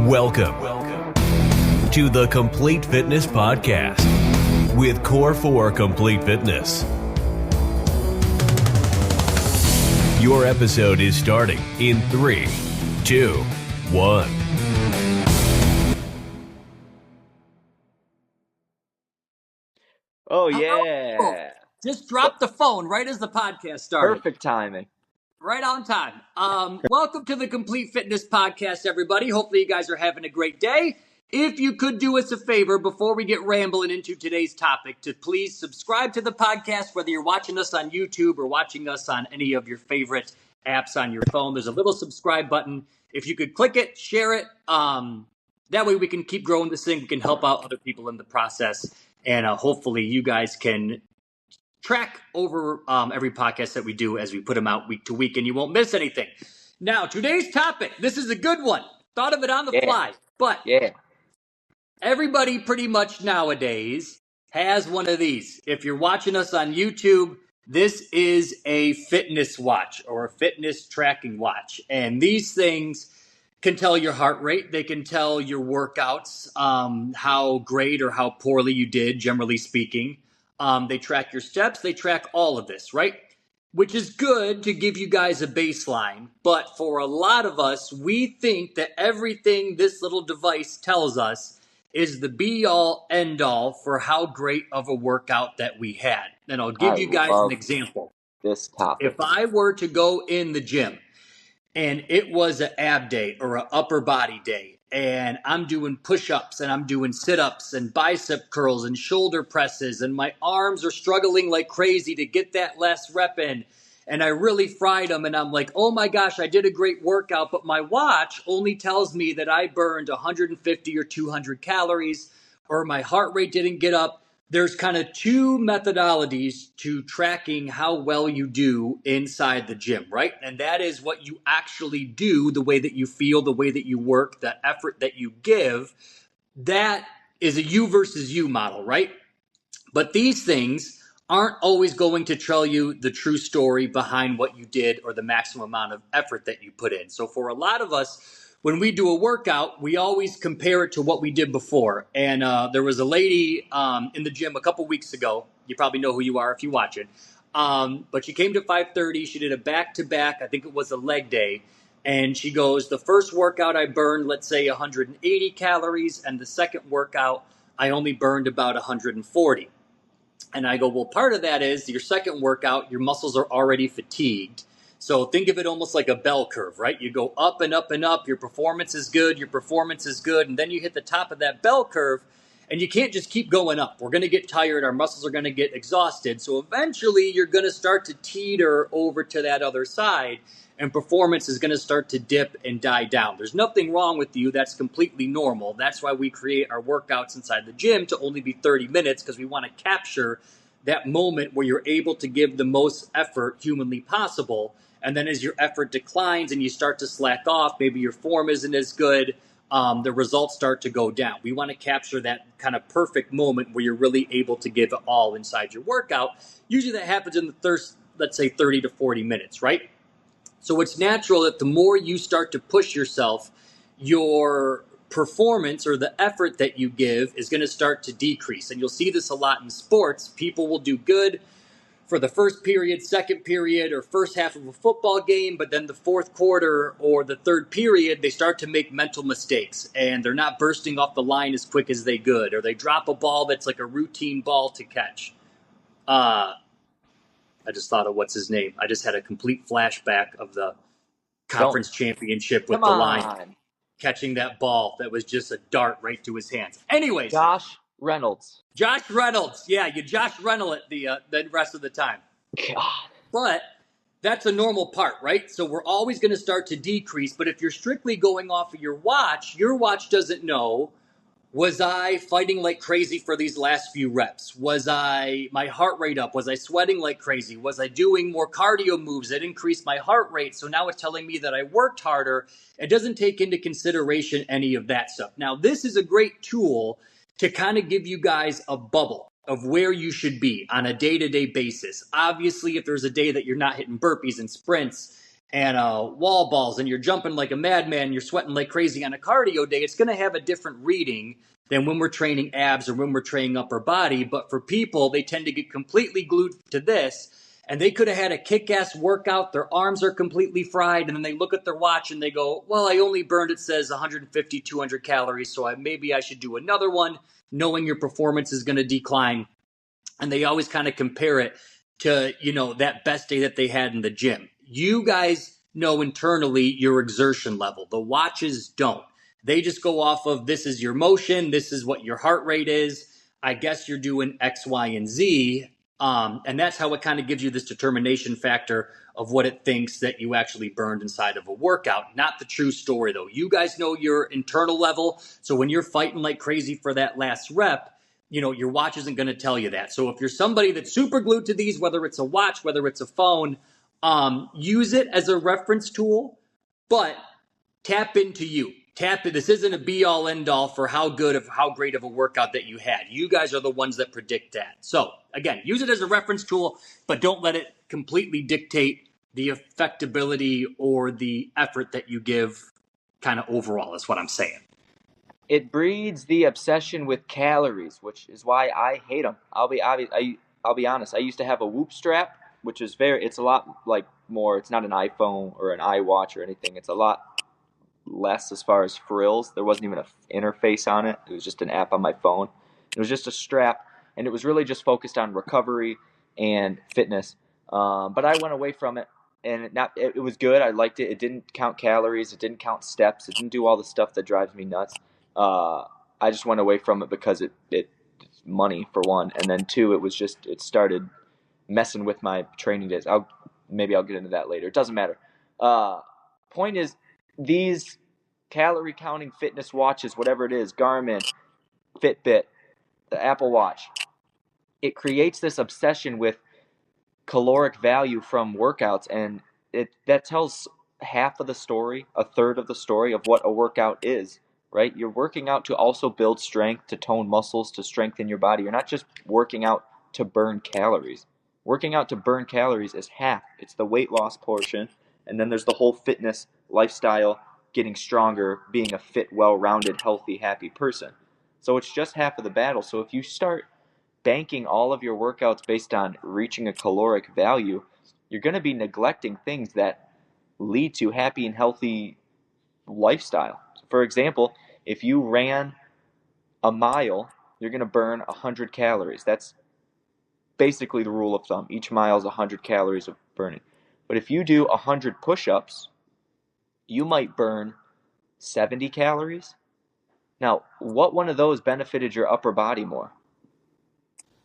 Welcome to the Complete Fitness Podcast with Core 4 Complete Fitness. Your episode is starting in 3, 2, 1. Oh, yeah. Just dropped the phone right as the podcast started. Perfect timing. Right on time. Welcome to the Complete Fitness Podcast, everybody. Hopefully you guys are having a great day. If you could do us a favor before we get rambling into today's topic, to please subscribe to the podcast, whether you're watching us on YouTube or watching us on any of your favorite apps on your phone. There's a little subscribe button. If you could click it, share it. That way we can keep growing this thing. We can help out other people in the process. And hopefully you guys can track over every podcast that we do as we put them out week to week, and you won't miss anything. Now, today's topic, this is a good one. Thought of it on the fly, but everybody pretty much nowadays has one of these. If you're watching us on YouTube, this is a fitness watch or a fitness tracking watch, and these things can tell your heart rate. They can tell your workouts, how great or how poorly you did, generally speaking. They track your steps. They track all of this, right? Which is good to give you guys a baseline. But for a lot of us, we think that everything this little device tells us is the be-all, end-all for how great of a workout that we had. And I'll give you guys an example. This topic. If I were to go in the gym and it was an ab day or an upper body day, and I'm doing push-ups and I'm doing sit-ups and bicep curls and shoulder presses, and my arms are struggling like crazy to get that last rep in, and I really fried them, and I'm like, oh my gosh, I did a great workout, but my watch only tells me that I burned 150 or 200 calories, or my heart rate didn't get up. There's kind of two methodologies to tracking how well you do inside the gym, right? And that is what you actually do, the way that you feel, the way that you work, the effort that you give. That is a you versus you model, right? But these things aren't always going to tell you the true story behind what you did or the maximum amount of effort that you put in. So for a lot of us, when we do a workout, we always compare it to what we did before. And there was a lady in the gym a couple weeks ago. You probably know who you are if you watch it. But she came to 5:30. She did a back-to-back. I think it was a leg day. And she goes, the first workout I burned, let's say 180 calories. And the second workout, I only burned about 140. And I go, well, part of that is your second workout, your muscles are already fatigued. So think of it almost like a bell curve, right? You go up and up and up. Your performance is good. And then you hit the top of that bell curve, and you can't just keep going up. We're going to get tired. Our muscles are going to get exhausted. So eventually you're going to start to teeter over to that other side, and performance is going to start to dip and die down. There's nothing wrong with you. That's completely normal. That's why we create our workouts inside the gym to only be 30 minutes, because we want to capture that moment where you're able to give the most effort humanly possible. And then as your effort declines and you start to slack off, maybe your form isn't as good, the results start to go down. We want to capture that kind of perfect moment where you're really able to give it all inside your workout. Usually that happens in the first, let's say 30 to 40 minutes, right? So it's natural that the more you start to push yourself, your performance or the effort that you give is going to start to decrease. And you'll see this a lot in sports. People will do good for the first period, second period, or first half of a football game, but then the fourth quarter or the third period, they start to make mental mistakes, and they're not bursting off the line as quick as they could, or they drop a ball that's like a routine ball to catch. I just thought of what's his name. I just had a complete flashback of the conference championship with the line catching that ball that was just a dart right to his hands. Anyways. Josh Reynolds. Yeah, you Josh Reynolds it the rest of the time. God. But that's a normal part, right? So we're always going to start to decrease. But if you're strictly going off of your watch doesn't know, was I fighting like crazy for these last few reps? Was my heart rate up? Was I sweating like crazy? Was I doing more cardio moves that increased my heart rate? So now it's telling me that I worked harder. It doesn't take into consideration any of that stuff. Now, this is a great tool to kind of give you guys a bubble of where you should be on a day-to-day basis. Obviously, if there's a day that you're not hitting burpees and sprints and wall balls, and you're jumping like a madman, you're sweating like crazy on a cardio day, it's going to have a different reading than when we're training abs or when we're training upper body. But for people, they tend to get completely glued to this, and they could have had a kick-ass workout, their arms are completely fried, and then they look at their watch and they go, well, I only burned, it says 150, 200 calories, so maybe I should do another one, knowing your performance is going to decline. And they always kind of compare it to, that best day that they had in the gym. You guys know internally your exertion level. The watches don't. They just go off of, this is your motion, this is what your heart rate is. I guess you're doing X, Y, and Z. And that's how it kind of gives you this determination factor of what it thinks that you actually burned inside of a workout. Not the true story, though. You guys know your internal level. So when you're fighting like crazy for that last rep, your watch isn't going to tell you that. So if you're somebody that's super glued to these, whether it's a watch, whether it's a phone, use it as a reference tool, but tap into you. This isn't a be all end all for how great of a workout that you had. You guys are the ones that predict that. So again, use it as a reference tool, but don't let it completely dictate the effectability or the effort that you give kind of overall, is what I'm saying. It breeds the obsession with calories, which is why I hate them. I'll be honest. I used to have a Whoop strap, which is it's a lot like more. It's not an iPhone or an iWatch or anything. It's a lot less as far as frills. There wasn't even an interface on it. It was just an app on my phone. It was just a strap, and it was really just focused on recovery and fitness. But I went away from it, and it was good. I liked it. It didn't count calories. It didn't count steps. It didn't do all the stuff that drives me nuts. I just went away from it because it's money, for one, and then two, it started messing with my training days. Maybe I'll get into that later. It doesn't matter. Point is, these calorie counting fitness watches, whatever it is, Garmin, Fitbit, the Apple Watch, it creates this obsession with caloric value from workouts, and that tells half of the story, a third of the story of what a workout is. Right? You're working out to also build strength, to tone muscles, to strengthen your body. You're not just working out to burn calories. Working out to burn calories is half. It's the weight loss portion, and then there's the whole fitness, lifestyle, getting stronger, being a fit, well-rounded, healthy, happy person. So it's just half of the battle. So if you start banking all of your workouts based on reaching a caloric value, you're going to be neglecting things that lead to happy and healthy lifestyle. For example, if you ran a mile, you're going to burn 100 calories. That's basically the rule of thumb. Each mile is 100 calories of burning. But if you do 100 push-ups, you might burn 70 calories. Now, what one of those benefited your upper body more?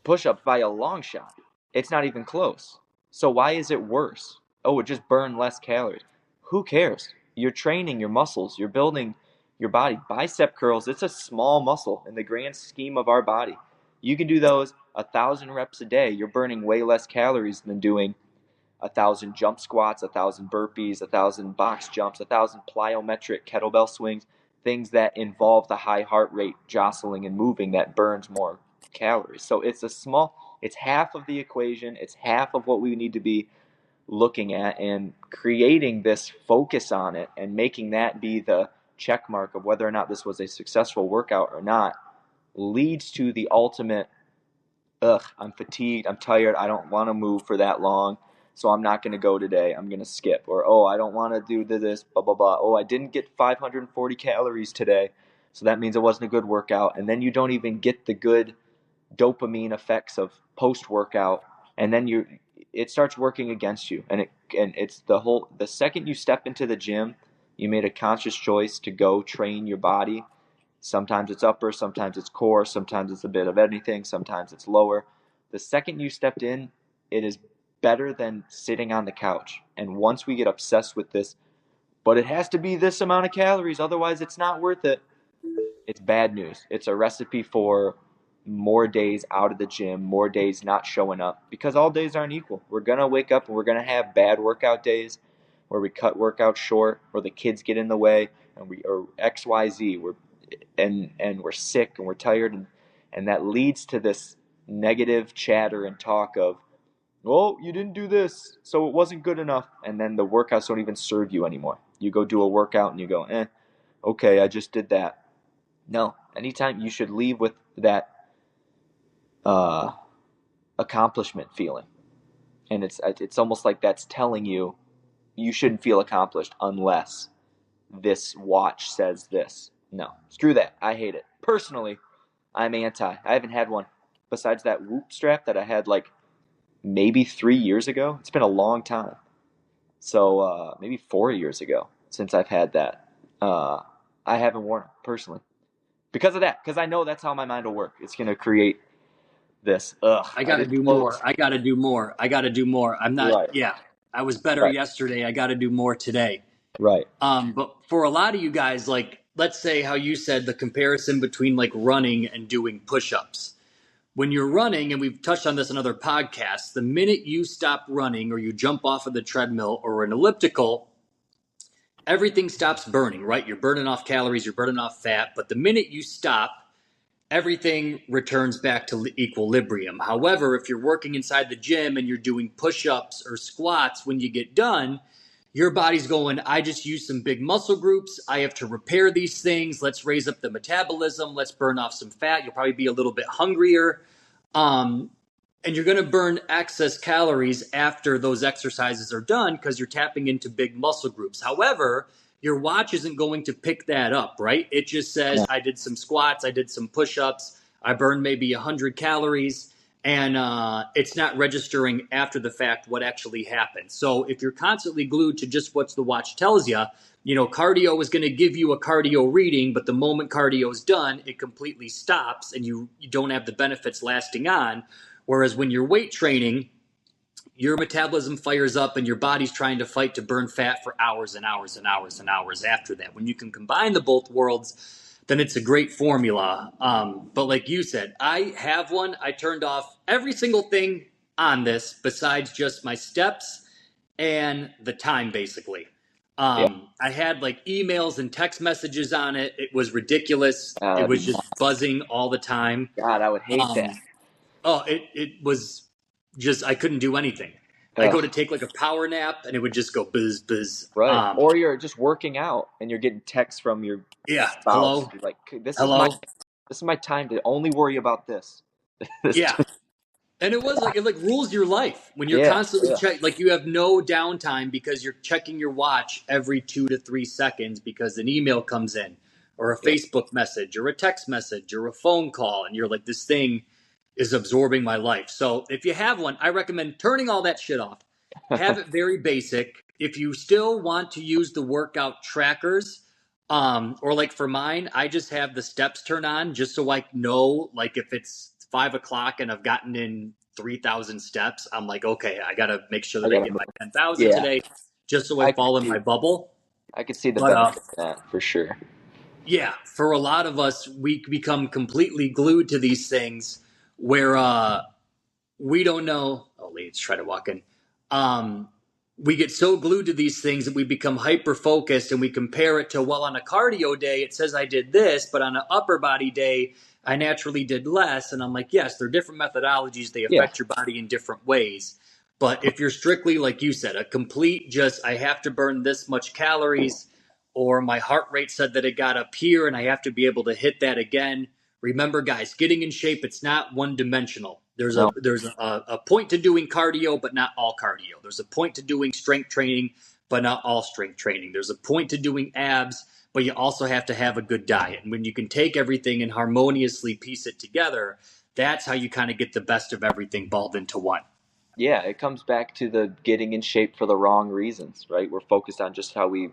Push-ups by a long shot. It's not even close. So why is it worse? Oh, it just burned less calories. Who cares? You're training your muscles. You're building your body. Bicep curls, it's a small muscle in the grand scheme of our body. You can do those 1,000 reps a day. You're burning way less calories than doing 1,000 jump squats, 1,000 burpees, 1,000 box jumps, 1,000 plyometric kettlebell swings, things that involve the high heart rate, jostling and moving, that burns more calories. So it's half of the equation. It's half of what we need to be looking at, and creating this focus on it and making that be the check mark of whether or not this was a successful workout or not leads to the ultimate, I'm fatigued, I'm tired, I don't want to move for that long, so I'm not going to go today, I'm going to skip. Or, I don't want to do this, blah, blah, blah. I didn't get 540 calories today, so that means it wasn't a good workout. And then you don't even get the good dopamine effects of post-workout, and then it starts working against you. And it's the second you step into the gym, you made a conscious choice to go train your body. Sometimes it's upper, sometimes it's core, sometimes it's a bit of anything, sometimes it's lower. The second you stepped in, it is better than sitting on the couch. And once we get obsessed with this, but it has to be this amount of calories, otherwise it's not worth it, it's bad news. It's a recipe for more days out of the gym, more days not showing up, because all days aren't equal. We're going to wake up and we're going to have bad workout days where we cut workouts short, or the kids get in the way, or XYZ, and we're sick and we're tired, and that leads to this negative chatter and talk of, Oh, you didn't do this, so it wasn't good enough. And then the workouts don't even serve you anymore. You go do a workout and you go, okay, I just did that. No, anytime you should leave with that uh, accomplishment feeling. And it's almost like that's telling you you shouldn't feel accomplished unless this watch says this. No, screw that. I hate it. Personally, I'm anti. I haven't had one besides that Whoop strap that I had like maybe 3 years ago. It's been a long time. So maybe 4 years ago since I've had that. I haven't worn it personally because of that. Because I know that's how my mind will work. It's gonna create this. I got to do more. I got to do more. I got to do more. I'm not. Right. Yeah, I was better Right. yesterday. I got to do more today. Right. But for a lot of you guys, like, let's say how you said the comparison between like running and doing push-ups. When you're running, and we've touched on this in other podcasts, the minute you stop running or you jump off of the treadmill or an elliptical, everything stops burning, right? You're burning off calories, you're burning off fat. But the minute you stop, everything returns back to equilibrium. However, if you're working inside the gym and you're doing push-ups or squats, when you get done, your body's going, I just used some big muscle groups. I have to repair these things. Let's raise up the metabolism. Let's burn off some fat. You'll probably be a little bit hungrier. And you're going to burn excess calories after those exercises are done because you're tapping into big muscle groups. However, your watch isn't going to pick that up, right? It just says, Yeah. I did some squats, I did some push-ups, I burned maybe 100 calories, and it's not registering after the fact what actually happened. So if you're constantly glued to just what the watch tells you, cardio is going to give you a cardio reading, but the moment cardio is done, it completely stops and you don't have the benefits lasting on. Whereas when you're weight training, your metabolism fires up and your body's trying to fight to burn fat for hours and hours and hours and hours after that. When you can combine the both worlds, then it's a great formula. But like you said, I have one. I turned off every single thing on this besides just my steps and the time, basically. Yeah. I had like emails and text messages on it. It was ridiculous. It was just buzzing all the time. God, I would hate that. Oh, it was just, I couldn't do anything. I go to take like a power nap and it would just go buzz, buzz. Right. Or you're just working out and you're getting texts from your Yeah. spouse. Hello. You're like, this Hello. is my time to only worry about this. Yeah. And it was like, it like rules your life when you're constantly like you have no downtime because you're checking your watch every 2 to 3 seconds because an email comes in or a Facebook message or a text message or a phone call. And you're like, this thing is absorbing my life. So if you have one, I recommend turning all that shit off. Have it very basic. If you still want to use the workout trackers, or like for mine, I just have the steps turned on just so I know, like if it's 5 o'clock and I've gotten in 3,000 steps, I'm like, okay, I got to make sure that I get my 10,000 today just so I fall in my bubble. I could see the benefit of that for sure. Yeah, for a lot of us, we become completely glued to these things where we don't know. Oh, let's try to walk in. We get so glued to these things that we become hyper focused and we compare it to, well, on a cardio day, it says I did this, but on an upper body day, I naturally did less. And I'm like, yes, they're different methodologies. They affect your body in different ways. But if you're strictly, like you said, a complete just, I have to burn this much calories, or my heart rate said that it got up here and I have to be able to hit that again. Remember, guys, getting in shape, it's not one dimensional. There's a point to doing cardio, but not all cardio. There's a point to doing strength training, but not all strength training. There's a point to doing abs, but you also have to have a good diet. And when you can take everything and harmoniously piece it together, that's how you kind of get the best of everything balled into one. Yeah, it comes back to the getting in shape for the wrong reasons, right? We're focused on just how we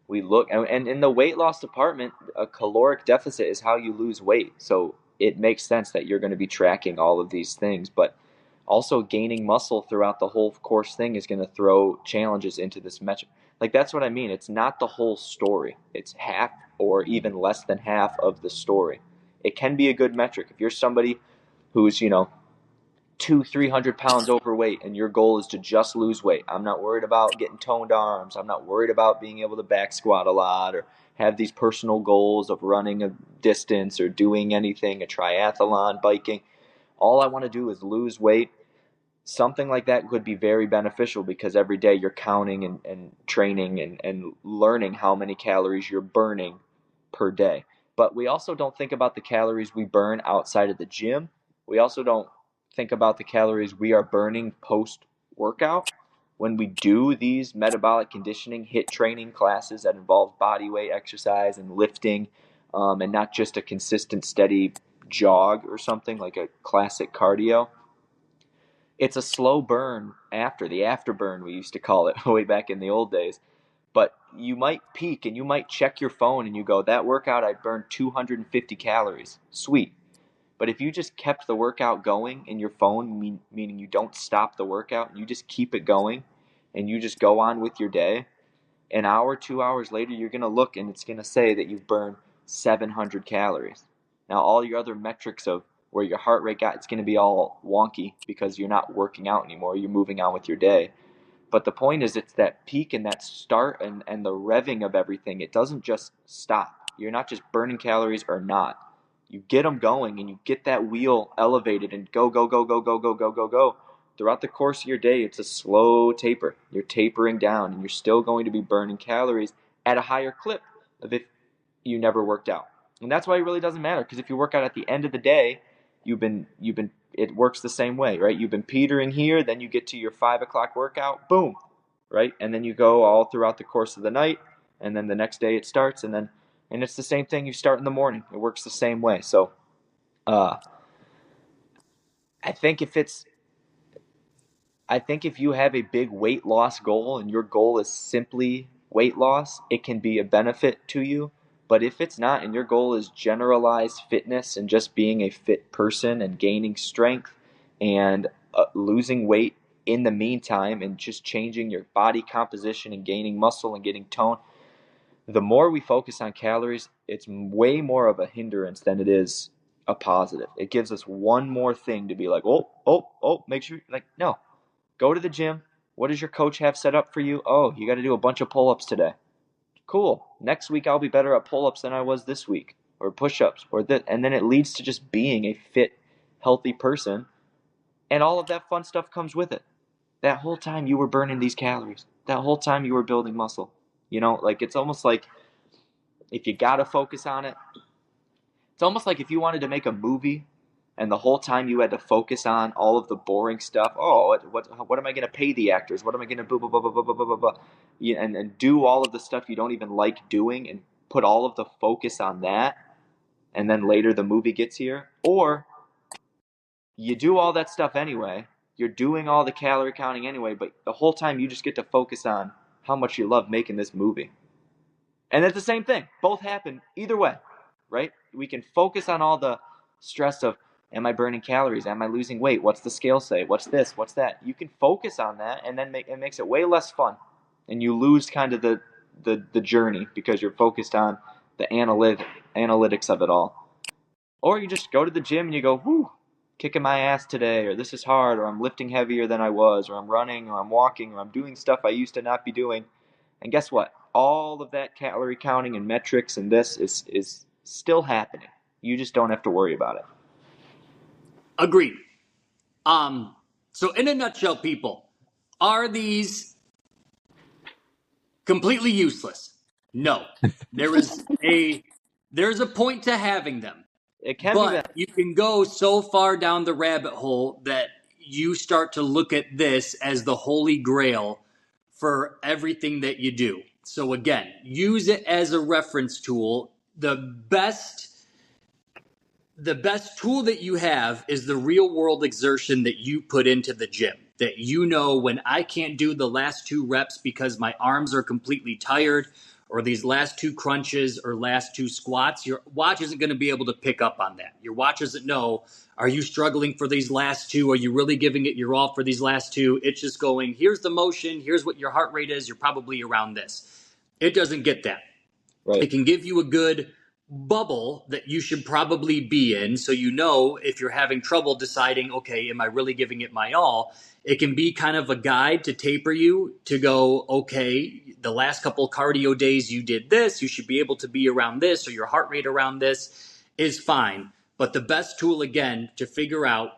look. And in the weight loss department, a caloric deficit is how you lose weight. So it makes sense that you're going to be tracking all of these things, but also gaining muscle throughout the whole course thing is going to throw challenges into this metric. Like, that's what I mean. It's not the whole story. It's half or even less than half of the story. It can be a good metric. If you're somebody who's, 200-300 pounds overweight and your goal is to just lose weight, I'm not worried about getting toned arms. I'm not worried about being able to back squat a lot or have these personal goals of running a distance or doing anything, a triathlon, biking. All I want to do is lose weight something like that could be very beneficial because every day you're counting and training and learning how many calories you're burning per day. But we also don't think about the calories we burn outside of the gym. We also don't think about the calories we are burning post workout when we do these metabolic conditioning HIIT training classes that involve body weight exercise and lifting, and not just a consistent steady jog or something like a classic cardio. It's a slow burn after the afterburn, we used to call it way back in the old days. But you might peak and you might check your phone and you go, that workout I burned 250 calories. Sweet. But if you just kept the workout going in your phone, meaning you don't stop the workout, you just keep it going and you just go on with your day, an hour, 2 hours later, you're going to look and it's going to say that you've burned 700 calories. Now, all your other metrics of where your heart rate got, it's going to be all wonky because you're not working out anymore. You're moving on with your day. But the point is, it's that peak and that start and the revving of everything. It doesn't just stop. You're not just burning calories or not. You get them going and you get that wheel elevated and go, go, go, go, go, go, go, go, go. Throughout the course of your day, it's a slow taper. You're tapering down and you're still going to be burning calories at a higher clip of if you never worked out. And that's why it really doesn't matter, because if you work out at the end of the day, it works the same way, right? You've been petering here, then you get to your 5 o'clock workout, boom, right? And then you go all throughout the course of the night, and then the next day it starts, and it's the same thing. You start in the morning. It works the same way. So, I think if you have a big weight loss goal and your goal is simply weight loss, it can be a benefit to you. But if it's not, and your goal is generalized fitness and just being a fit person and gaining strength and losing weight in the meantime and just changing your body composition and gaining muscle and getting tone, the more we focus on calories, it's way more of a hindrance than it is a positive. It gives us one more thing to be like, make sure, like, no. Go to the gym. What does your coach have set up for you? Oh, you got to do a bunch of pull-ups today. Cool. Next week I'll be better at pull-ups than I was this week, or push-ups, or that, and then it leads to just being a fit, healthy person, and all of that fun stuff comes with it. That whole time you were burning these calories. That whole time you were building muscle. Like it's almost like if you got to focus on it, it's almost like if you wanted to make a movie and the whole time you had to focus on all of the boring stuff. Oh, what am I going to pay the actors? What am I going to blah, blah, blah, blah, blah, blah, blah, blah, and do all of the stuff you don't even like doing and put all of the focus on that, and then later the movie gets here? Or you do all that stuff anyway, you're doing all the calorie counting anyway, but the whole time you just get to focus on how much you love making this movie. And it's the same thing. Both happen either way, right? We can focus on all the stress of, am I burning calories? Am I losing weight? What's the scale say? What's this? What's that? You can focus on that, and then it makes it way less fun. And you lose kind of the journey because you're focused on the analytics of it all. Or you just go to the gym and you go, whoo, kicking my ass today, or this is hard, or I'm lifting heavier than I was, or I'm running, or I'm walking, or I'm doing stuff I used to not be doing. And guess what? All of that calorie counting and metrics and this is still happening. You just don't have to worry about it. Agreed. So in a nutshell, people, are these completely useless? No. There's a point to having them. It can be that. But you can go so far down the rabbit hole that you start to look at this as the holy grail for everything that you do. So again, use it as a reference tool. The best tool that you have is the real world exertion that you put into the gym. That when I can't do the last 2 reps because my arms are completely tired, or these last 2 crunches or last 2 squats, your watch isn't going to be able to pick up on that. Your watch doesn't know, are you struggling for these last 2? Are you really giving it your all for these last 2? It's just going, here's the motion, here's what your heart rate is, you're probably around this. It doesn't get that. Right. It can give you a good bubble that you should probably be in, so if you're having trouble deciding, okay, am I really giving it my all? It can be kind of a guide to taper you to go, okay, the last couple of cardio days you did this, you should be able to be around this, or your heart rate around this is fine. But the best tool, again, to figure out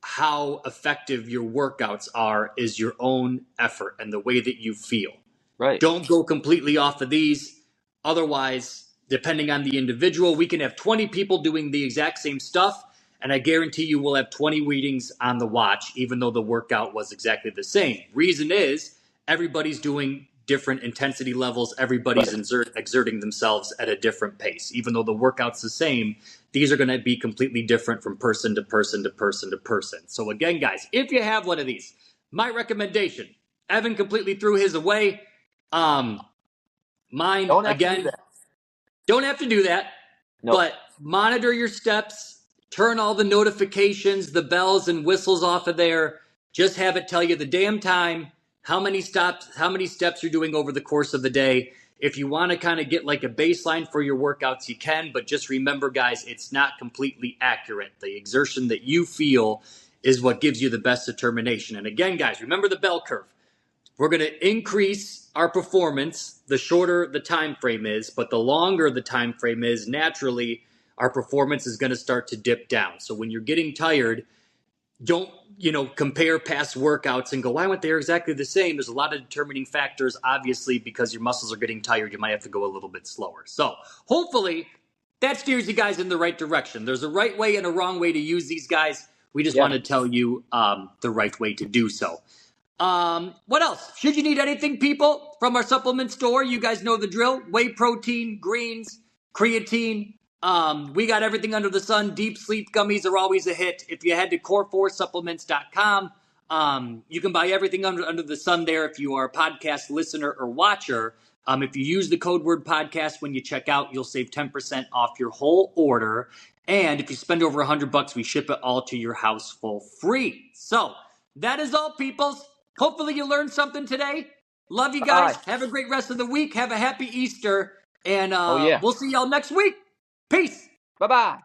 how effective your workouts are is your own effort and the way that you feel. Right. Don't go completely off of these. Otherwise, depending on the individual, we can have 20 people doing the exact same stuff, and I guarantee you we'll have 20 readings on the watch, even though the workout was exactly the same. Reason is everybody's doing different intensity levels. Everybody's exerting themselves at a different pace. Even though the workout's the same, these are going to be completely different from person to person to person to person. So again, guys, if you have one of these, my recommendation, Evan completely threw his away. Mine, Don't have again, to do that. don't have to do that, Nope. but monitor your steps, turn all the notifications, the bells and whistles off of there. Just have it tell you the damn time, how many steps you're doing over the course of the day. If you want to kind of get like a baseline for your workouts, you can, but just remember, guys, it's not completely accurate. The exertion that you feel is what gives you the best determination. And again, guys, remember the bell curve. We're going to increase our performance the shorter the time frame is, but the longer the time frame is, naturally, our performance is going to start to dip down. So when you're getting tired, don't, compare past workouts and go, why weren't they exactly the same? There's a lot of determining factors, obviously, because your muscles are getting tired. You might have to go a little bit slower. So hopefully that steers you guys in the right direction. There's a right way and a wrong way to use these guys. We just want to tell you the right way to do so. What else? Should you need anything, people, from our supplement store, you guys know the drill. Whey protein, greens, creatine. We got everything under the sun. Deep sleep gummies are always a hit. If you head to core4supplements.com, you can buy everything under the sun there if you are a podcast listener or watcher. If you use the code word podcast when you check out, you'll save 10% off your whole order. And if you spend over $100, we ship it all to your house for free. So that is all, peoples. Hopefully you learned something today. Love you guys. Bye. Have a great rest of the week. Have a happy Easter. And Oh, yeah. we'll see y'all next week. Peace. Bye-bye.